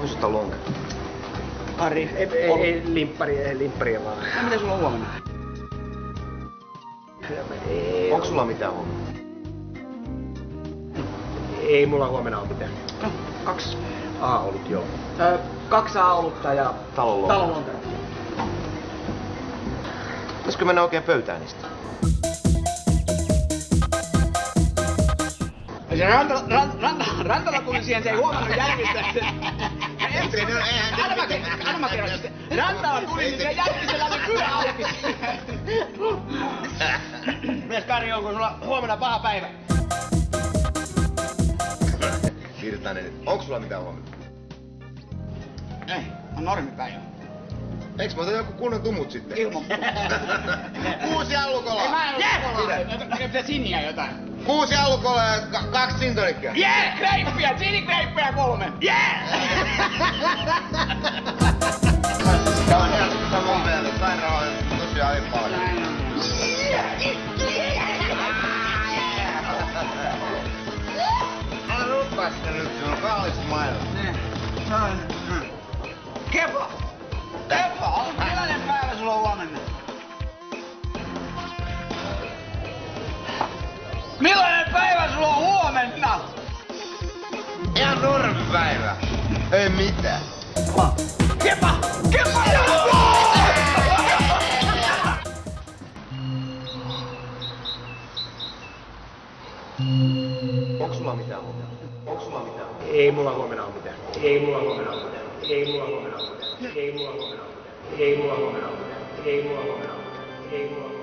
Osta lonka. Ari, ei limpparia vaan. No mitä sulla on huomenna? Onko sulla mitään huomenna? Ei mulla huomenna ole mitään. No, 2 A-olut joo. 2 A-olutta ja Talon lonka. talon lonka. Pitäisikö mennä oikein pöytään niistä? Ja se Rantala tuli siihen, se ei huomannut jäljistä. Anna mä kerron. Rantala tuli, niin se jätti sellainen kyllä auki. Mies Kari, onko sulla huomenna paha päivä? Virtanen, onko sulla mitään huomenna? Ei, on normipäivä. Eiks mä otan joku kunnon tumut sitten? Ilman. 6 allukolaa! Ei mä en ole pitää siniä jotain. 6 allukolaa ja 2 sintonikkia. Jee! Kreippiä! Sinikreippiä 3! Jee! Tää on ihan mun mielestä. Sairaan on tosi aiempaa. Älä rupaa sitä nyt, se on kallis mailla. Kepa! Kepa! Millainen päivä sulla on huomenna? Millainen päivä sulla on huomenna? Ihan normipäivä. Ei mitään. Kepa! Kepa! Onko sulla mitään huomenna? Onko sulla mitään huomenna? Ei mulla huomenna ole mitään. Ei mulla huomenna ole mitään. Ei mulla huomenna ole mitään. Ei mulla huomenna ole mitään. Ei mulla huomenna ole mitään. Ei mulla huomenna ole mitään. Ei mulla huomenna ole mitään.